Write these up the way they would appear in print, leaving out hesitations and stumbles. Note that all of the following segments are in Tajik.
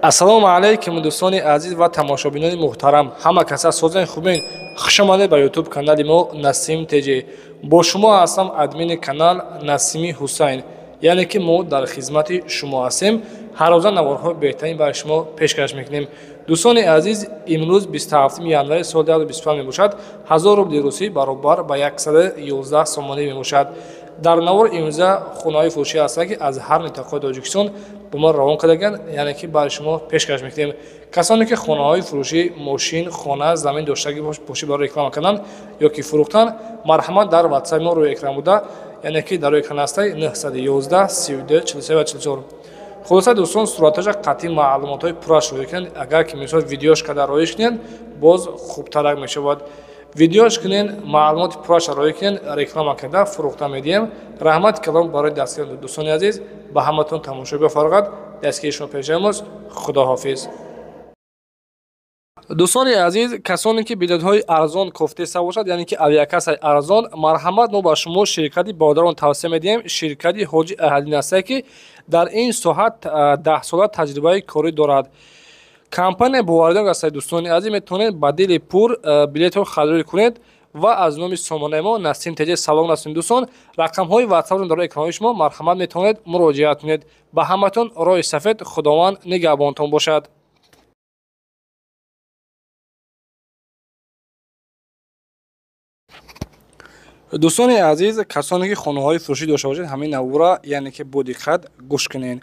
ассалому алайкум дӯстони азиз ва тамошобинони муҳтарам, ҳама каса созен хубин. хушомадед ба ютуб канали мо Насим Теҷи. Бо шумо ҳастам админи канал Насими Ҳусайн, яъне ки мо дар хизмати шумо ҳастем. ҳар рӯза наворҳои беҳтарин барои шумо пешкаш мекунем. дӯстони азиз, имрӯз 27 январи соли 2025 мебошад. 1000 рубли русӣ баробар ба 111 сомонӣ мебошад. дар навор имрӯза хонаҳои фурӯшӣ ҳастанд ки аз ҳар минтақаи Тоҷикистон ба мо равон кардаgan, яъне ки барои шумо пешкаш мекунем. касоне ки хонаҳои фурӯшӣ мошин, хона, замин доштагӣ бошӣ барои реклама кардан ё ки фурӯхтан, марҳамат дар WhatsApp мо рӯи экран буда, яъне ки дар рӯи экран ҳастай 911 32 43 44. хулоса дӯстон, суръаташа қатъи маълумотҳои пурраш роҳӣ кунед. агар ки мисол видеош карда роҳиш кунед, боз хубтарак мешавад. видеош кунед, маълумоти пурраша роҳӣ кунед, реклама карда фурӯхта медиҳем. раҳмати калом барои дастгирии дӯстони азиз. ба ҳаматон тамошои бафарғат. дастгирии шумо пешамоз. худоҳофиз. дӯстони азиз, касоне ки билетҳои арзон кофтеса бошад, яъне ки авиакассаи арзон, марҳамат, мо ба шумо ширкати бодарон тавсия медиҳем. ширкати ҳоҷи Аҳаддин ҳастае ки дар ин соҳа 10 сола таҷрибаи корӣ дорад. компания боваридор ҳастед. дӯстони азиз, метавонед ба дили пур билетҳо харидорӣ кунед ва аз номи сомонаи мо Насим Теҷи салом расонед. дӯстон, рақамҳои WhatsApp дар экранои шумо, марҳамат, метавонед муроҷиат кунед. ба ҳаматон роҳи сафед. худованд нигаҳбонтон бошад. дӯстони азиз, касоне ки хонаҳои фурӯшӣ дошта бошед, ҳамин навора, яъне ки бо диққат гӯш кунед.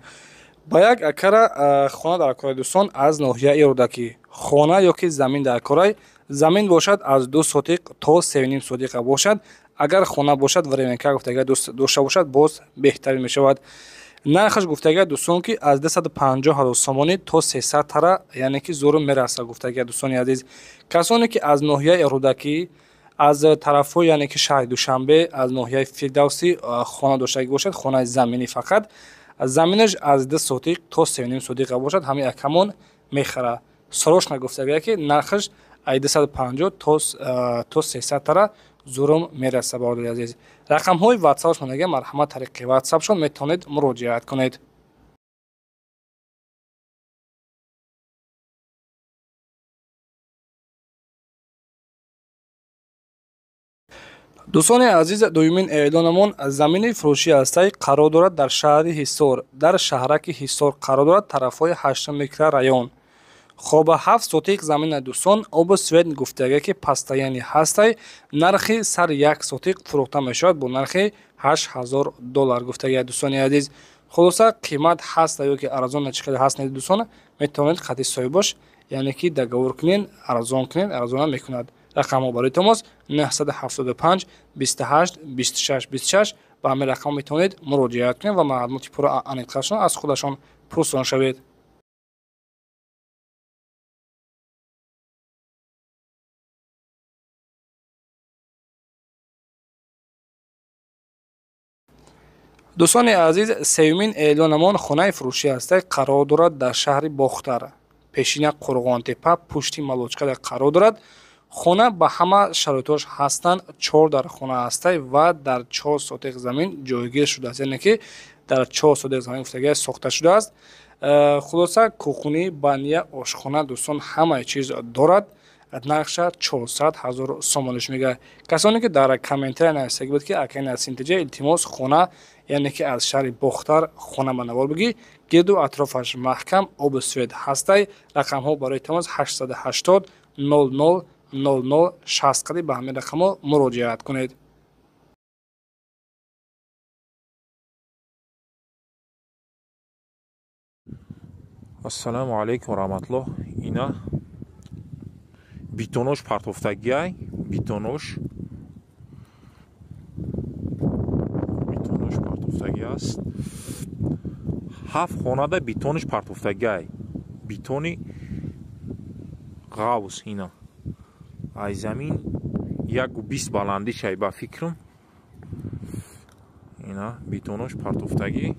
ба як акара хона дар корай дӯстон аз ноҳияи рӯдакӣ. хона ё ки замин дар корай, замин бошад аз 2 сотиқ то 3.5 сотиқа бошад. агар хона бошад, временка гуфтага дошта бошад, боз беҳтарин мешавад. нархаш гуфтага дӯстон ки аз 250 000 сомонӣ то 300 тара, яъне ки зурум мераса гуфтага дӯстони азиз. касоне ки аз ноҳияи рӯдакӣ, аз тарафҳои яъне ки шаҳри Душанбе, аз ноҳияи Фирдавсӣ хона доштагӣ бошад, хонаи заминӣ фақат, заминаш аз 2 сотиқ то 3.5 сотиқа бошад, ҳамин якамон мехара. сарошна гуфтага ки нархаш аз 250 то 300 тара зурум мераса. бародари азиз, рақамҳои WhatsApp-шон ага марҳамат тариқи WhatsApp-шон метавонед муроҷиат кунед. дӯстони азиз, дуюмин эълонамон, замини фурӯшӣ ҳастаи қарор дорад дар шаҳри Ҳисор. дар шаҳраки Ҳисор қарор дорад, тарафҳои 8 микрорайон. хоба 7 сотиқ замина дӯстон, оби свет гуфтага ки пастаяни ҳастай, нархи сар 1 сотиқ фурӯхта мешавад бо нархи $8000 гуфтага дӯстони азиз. хулоса қимат ҳаста ё ки арзон чиқадар ҳаст не дӯстон, метавонед хати соҳибош, яъне ки договор кунед, арзон мекунад. рақамҳо барои томос 975 28 26 26. ба ҳамин рақам метавонед муроҷиат кунед ва маълумоти пурра аниқашон аз худашон пурсон шавед. дӯстони азиз, сеюмин эълонамон хонаи фурӯшӣ ҳастаи қарор дорад дар шаҳри Бохтар. пешина Қурғонтепа, пушти Малочкада қарор дорад. хона ба ҳама шароитош ҳастанд. 4 дар хона ҳастай ва дар 4 сотиқ замин ҷойгир шудааст, яъне ки дар 4 сотиқ замин гуфтага сохта шудааст. хулоса кухонӣ, баня, ошхона дӯстон ҳамаи чиз дорад. нархша 400 000 сомониш мега. касоне ки дар комментария нависаги буд ки акай Насим Теҷи илтимос хона, яъне ки аз шаҳри Бохтар хона ба навор биги, гирду атрофаш маҳкам, оби свет ҳастай. рақамҳо барои тамос 880 00 00 60 қади. ба ҳамин рақамҳо муроҷиат кунед. ассалому алайкум раҳматуллоҳ. ина битонош партофтагиай, битонош партофтаги аст. 7 хонада битонош партофтагиай, битони ғавз. ина ай замин 1.20 баланди шай ба фикрам. ина битонош партофтаги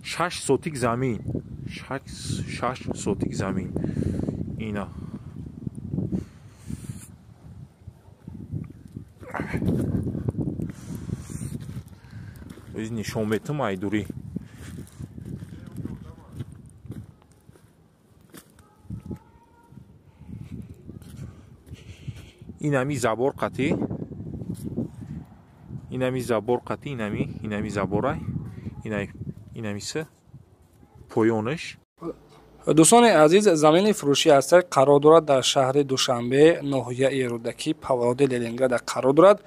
6 сотиқ замин, 6 сотиқ замин. ина нишон метам айдурӣ инами забор қатӣ, инами забор қатӣ, инами заборай, инами са поёнаш. дӯстони азиз, замини фурӯши ҳастаи қарор дорад дар шаҳри Душанбе, ноҳияи Рӯдаки, павлоди Ленинграда қарор дорад.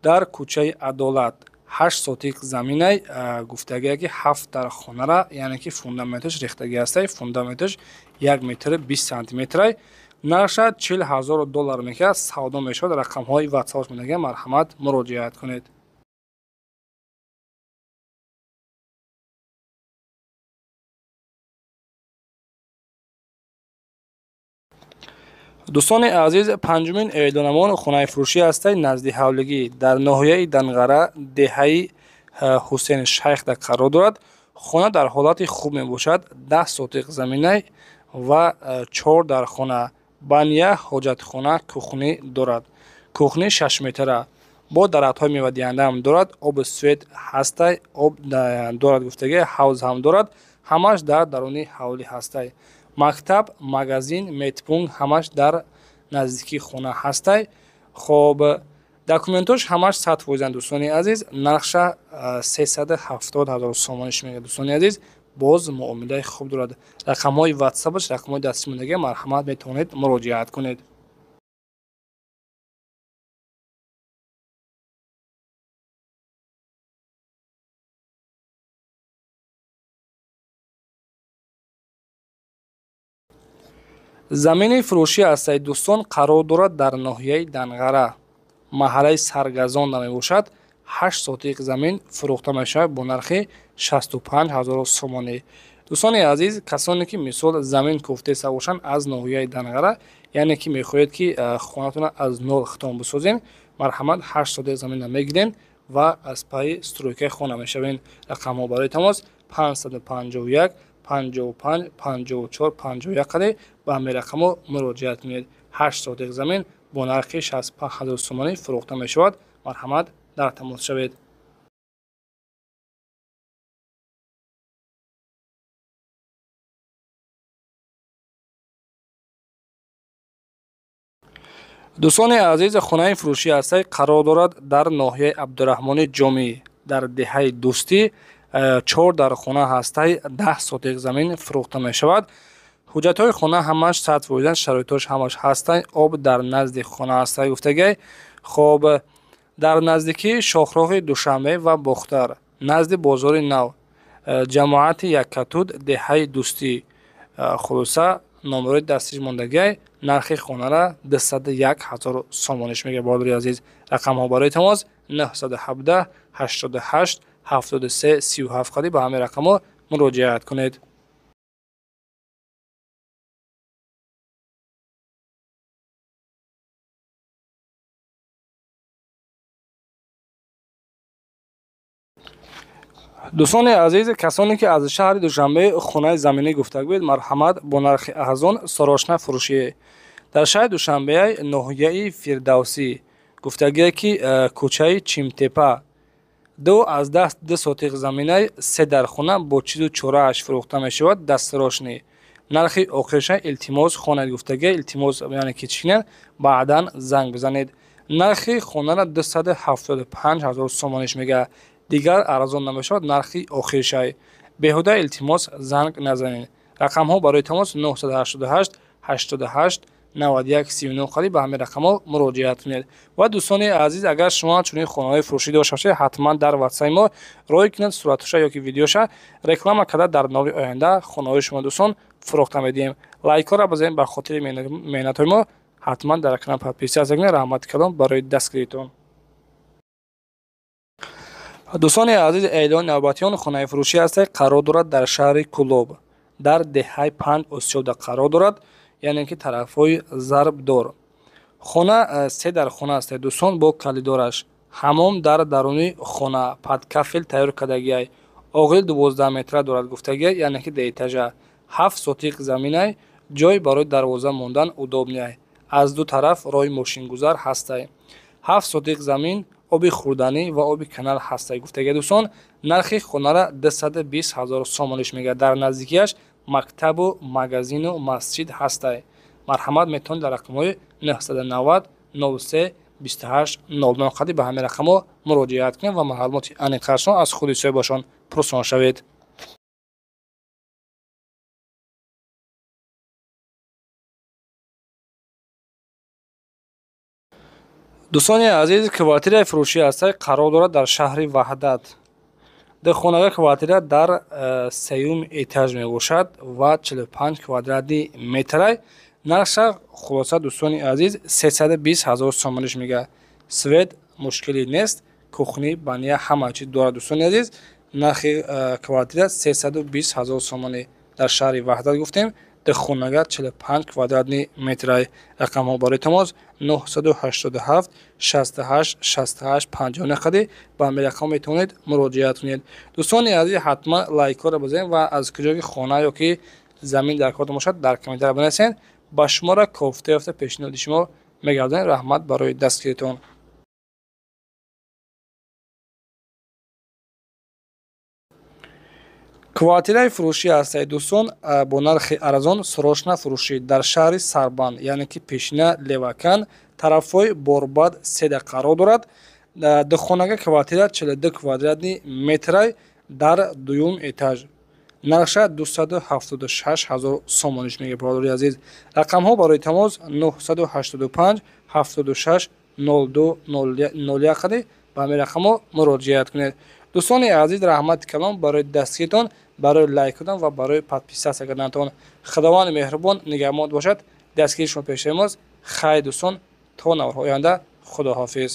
дар кӯчаи Адолат 8 сотик заминай гуфтагие ки 7 дар хонара, яъне ки фундаменташ рехтагӣ ҳастай, фундаменташ 1 метр 20 сантиметрай. нарша $40,000 мекунад, савдо мешавад. рақамҳои ватсапаш медагия, марҳамат муроҷиат кунед. дӯстони азиз, панҷумин эълонамон хонаи фурӯшӣ ҳастай назди ҳавлигӣ дар ноҳияи Данғара, деҳаи Ҳусейн Шайх дар қарор дорад. хона дар ҳолати хуб мебошад. 10 сотиқ заминай ва 4 дар хона, бания, ҳоҷатхона, кухнӣ дорад. кухнӣ 6 метра бо дарахтҳои мевадиҳандаам дорад. оби свет ҳастай, об дорад гуфтагия, ҳавз ҳам дорад. ҳамаш дар даруни ҳавлӣ ҳастай. мактаб, магазин, медпункт ҳамаш дар наздикии хона ҳастай. хоб документош ҳамаш 100%. дӯстони азиз, нарша $370,000 сомониш мегӯяд. дӯстони азиз, боз муомилаи хуб дорад. рақамҳои ватсапаш, рақамҳои дастӣ мондаги, марҳамат метавонед муроҷиат кунед. замини фурӯшӣ ҳастаи дӯстон қарор дорад дар ноҳияи Данғара, маҳаллаи Саргазон намебошад. 8 сотиқ замин фурӯхта мешавад бо нархи $65,000 сомонӣ. дӯстони азиз, касоне ки мисол замин кӯфтеса бошанд аз ноҳияи Данғара, яъне ки мехоҳед ки хонатона аз нол хитом бисозем, марҳамат 8 сотиқ замина мегирен ва аз пайи стройкаи хона мешавен. рақамҳо барои тамос 551 55 54 51 қаде ба ҳамин рақамҳо муроҷиат кунед. 8 сотиқ замин бо нархи $65,000 сомонӣ фурӯхта мешавад. марҳамат дар тамос шавед. дӯстони азиз, хонаи фурӯшӣ ҳастаи қарор дорад дар ноҳияи Абдураҳмони Ҷомӣ дар деҳаи Дӯстӣ. 4 дар хона ҳастай, 10 сотиқ замин фурӯхта мешавад. ҳуҷҷатҳои хона ҳамаш 100%, шароитош ҳамаш ҳастай. об дар назди хона ҳастай гуфтагиай. хоб дар наздикии шохроғи Душанбе ва Бохтар, назди бозори Нав, ҷамоати Яккатуд, деҳаи Дӯстӣ. хулоса номерои дастиш мондагиай. нархи хонара $201,000 сомониш мегӯяд. борадари азиз, рақамҳо барои тамос 917 88 73 37 қади ба ҳамин рақамҳо муроҷиат кунед. дӯстони азиз, касоне ки аз шаҳри Душанбе хонаи заминӣ гуфта гӯед, марҳамат бо нархи арзон сорошна фурӯшӣ. дар шаҳри Душанбеяи ноҳияи Фирдавсӣ гуфтагие ки кӯчаи Чимтепа 2 сотиқ заминай 3 дар хона бо чизу чорааш фурӯхта мешавад. дастирошнӣ. нархи охирша илтимос хонед гуфтагие, илтимос яъне ки чӣ кинед, баъдан занг бизанед. нархи хонара $275,000 сомониш мегӯяд. дигар арзон намешавад. нархи охиршай. беҳуда илтимос занг назанед. рақамҳо барои тамос 988 88 91 39 қади ба ҳамин рақамҳо муроҷиат кунед. ва дӯстони азиз, агар шумо чунин хонаҳои фурӯшӣ дошта бошед, ҳатман дар ватсайи мо рой кунед, суратоша ёки видеоша реклама карда дар наври оянда хонаҳои шумо дӯстон фурӯхта медиҳем. лайкҳоро бизанед ба хотири меҳнатҳои мо. ҳатман дар канал подписия кунед. раҳмати калом барои дастгиритон. дӯстони азиз, эълони навбатиён хонаи фурӯшӣ ҳастаи қарор дорад дар шаҳри Кӯлоб, дар деҳаи Панҷ Осиёда қарор дорад, яъне ки тарафҳои зарбдор. хона 3 дар хона ҳастаи дӯстон бо калидораш. ҳаммом дар даруни хона, падкафел тайёр кардагиай. оғили 12 метра дорад гуфтагиай, яъне ки деэтажа. 7 сотиқ заминай, ҷой барои дарвоза мондан удобниай. аз ду тараф роҳи мошингузар ҳастай. 7 сотиқ замин, оби хӯрданӣ ва оби канал ҳастай гуфтагиай дӯстон. нархи хонара $220,000 сомониш мегӯяд. дар наздикияш мактабу магазину масҷид ҳастай. марҳамат метавонед дар рақамҳои 990 03 28 09 қади ба ҳамин рақамҳо муроҷиат кунед ва маълумоти аниқашон аз худи соҳибашон пурсон шавед. дӯстони азиз, квартираи фурӯшӣ ҳастаи қарор дорад дар шаҳри Ваҳдат. Хонага квартира дар сеюм этаж мебошад ва 45 квадратни метрай. Нарша хулоса дӯстони азиз 320 000 сомониш мегӯяд. Свет мушкилӣ нест, кухни, бания ҳама чиз дорад дӯстони азиз. Нархи квартира 320 000 сомонӣ дар шаҳри Ваҳдат гуфтем. Хонага 45 квадратни метрай. Рақамҳо барои тамос 987 68 68 59 қади ба ҳамин рақам метавонед муроҷиат кунед. дӯстони азиз, ҳатман лайкҳоро бизанед ва аз куҷо ки хона ёки замин дар кор бошад дар комментария бинависед. ба шумора кофта ёфта пешниҳоди шумо мегардонем. раҳмат барои дастгиритон. квартираи фурӯшӣ ҳастаи дӯстон бо нархи арзон срошна фурӯшӣ дар шаҳри Сарбанд, яъне ки пешина Левакан, тарафҳои Борбад седа қарор дорад. Хонага квартира 42 квадратни метрай дар дуюм этаж. Нархша 276 000 сомониш мегӯяд. бародари азиз, рақамҳо барои тамос 985 76 02 01 қади ба ҳамин рақамҳо муроҷиат кунед. дӯстони азиз, раҳмати калон барои дастгиритон, барои лайк додан ва барои подписатсия карданатон. Худованди меҳрубон нигаҳбонат бошад. Дастгири шумо пешаи мост. Хайр дӯстон, то навбарҳои оянда. худоҳофиз.